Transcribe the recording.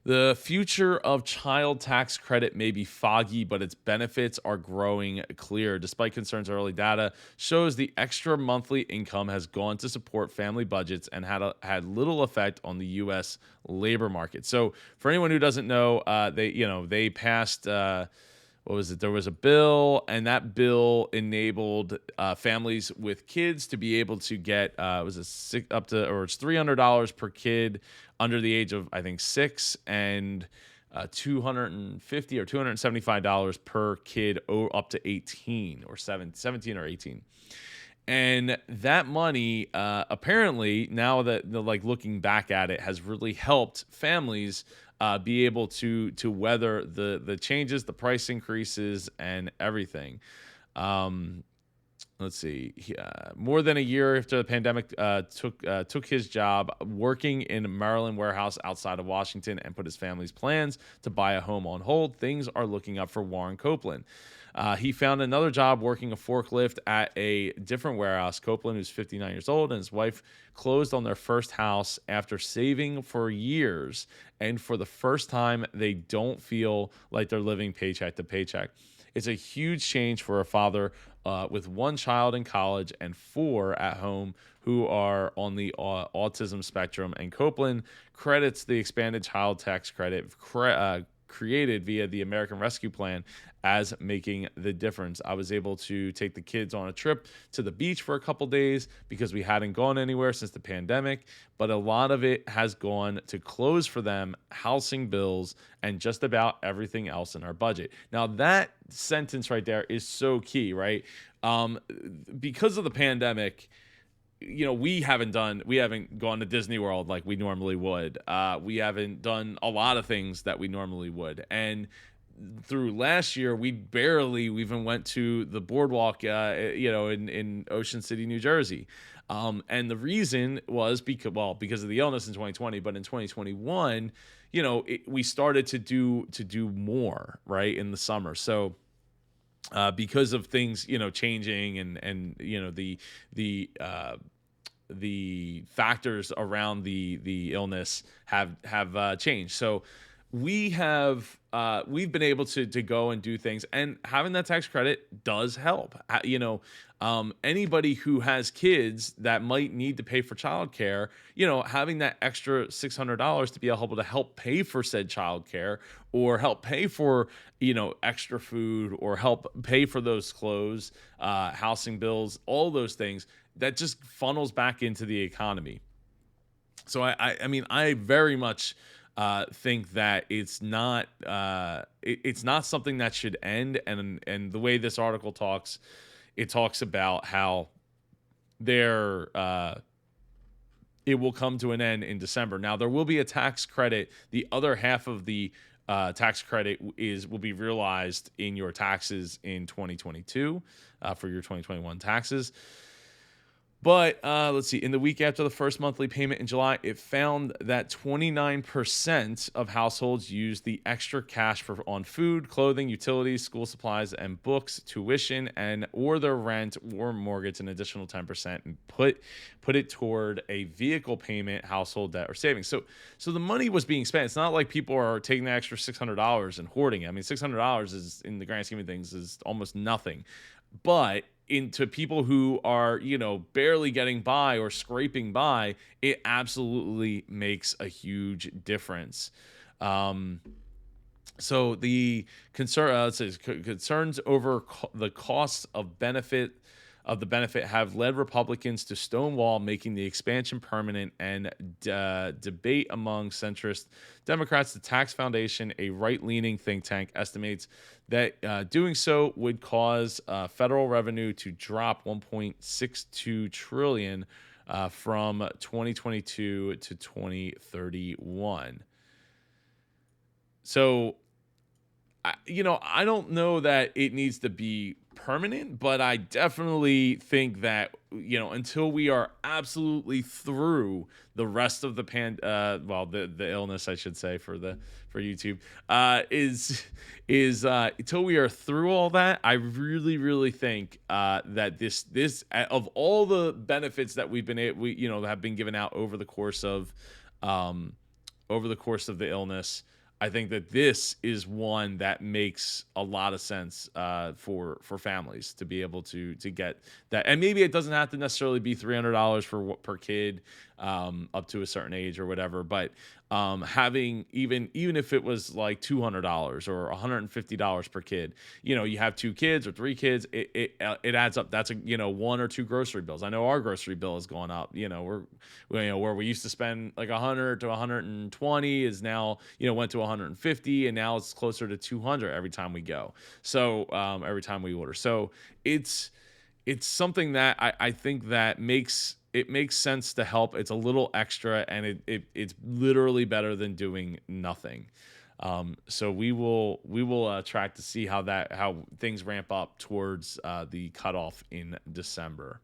The future of child tax credit may be foggy, but its benefits are growing clear. Despite concerns, early data shows the extra monthly income has gone to support family budgets and had little effect on the U.S. labor market. So, for anyone who doesn't know, they passed. What was it? There was a bill, and that bill enabled families with kids to be able to get was it six, up to or it's $300 per kid under the age of I think 6, and 250 or $275 per kid up to 18 or 17 or 18. And that money, apparently, now that like looking back at it, has really helped families be able to weather the changes, the price increases, and everything. Um, let's see. More than a year after the pandemic took his job working in a Maryland warehouse outside of Washington and put his family's plans to buy a home on hold, things are looking up for Warren Copeland. He found another job working a forklift at a different warehouse. Copeland, who's 59 years old, and his wife closed on their first house after saving for years. And for the first time, they don't feel like they're living paycheck to paycheck. It's a huge change for a father with one child in college and four at home who are on the autism spectrum. And Copeland credits the expanded child tax credit created via the American Rescue Plan as making the difference. I was able to take the kids on a trip to the beach for a couple days because we hadn't gone anywhere since the pandemic, but a lot of it has gone to clothes for them, housing bills, and just about everything else in our budget. Now, that sentence right there is so key, right? Because of the pandemic, we haven't gone to Disney World like we normally would. We haven't done a lot of things that we normally would. And through last year, we barely even went to the boardwalk, in Ocean City, New Jersey. And the reason was because of the illness in 2020, but in 2021, we started to do more right in the summer. So, because of things, changing and the factors around the illness have changed. So we've been able to go and do things, and having that tax credit does help. Anybody who has kids that might need to pay for childcare, having that extra $600 to be able to help pay for said childcare, or help pay for extra food, or help pay for those clothes, housing bills, all those things, that just funnels back into the economy. So I mean, I very much think that it's not something that should end. And the way this article talks, it talks about how it will come to an end in December. Now, there will be a tax credit. The other half of the tax credit will be realized in your taxes in 2022 for your 2021 taxes. But let's see. In the week after the first monthly payment in July, it found that 29% of households used the extra cash on food, clothing, utilities, school supplies, and books, tuition, or their rent or mortgage, an additional 10%, and put it toward a vehicle payment, household debt, or savings. So the money was being spent. It's not like people are taking the extra $600 and hoarding it. I mean, $600 is, in the grand scheme of things, is almost nothing. But into people who are, barely getting by or scraping by, it absolutely makes a huge difference. So the concerns over the costs of the benefit have led Republicans to stonewall making the expansion permanent, and debate among centrist Democrats. The Tax Foundation, a right-leaning think tank, estimates that doing so would cause federal revenue to drop 1.62 trillion from 2022 to 2031. So, I don't know that it needs to be permanent, but I definitely think that, until we are absolutely through the rest of the illness, I should say, for YouTube, is until we are through all that, I really, really think that this of all the benefits that have been given out over the course of over the course of the illness. I think that this is one that makes a lot of sense for families to be able to get that, and maybe it doesn't have to necessarily be $300 per kid up to a certain age or whatever, but having even if it was like $200 or $150 per kid, you have two kids or three kids, it adds up. That's one or two grocery bills. I know our grocery bill has gone up. Where we used to spend like 100 to 120 is now went to 150, and now it's closer to 200 every time we go. So every time we order, so it's something that I think that makes sense to help. It's a little extra, and it's literally better than doing nothing. So we will track to see how things ramp up towards the cutoff in December.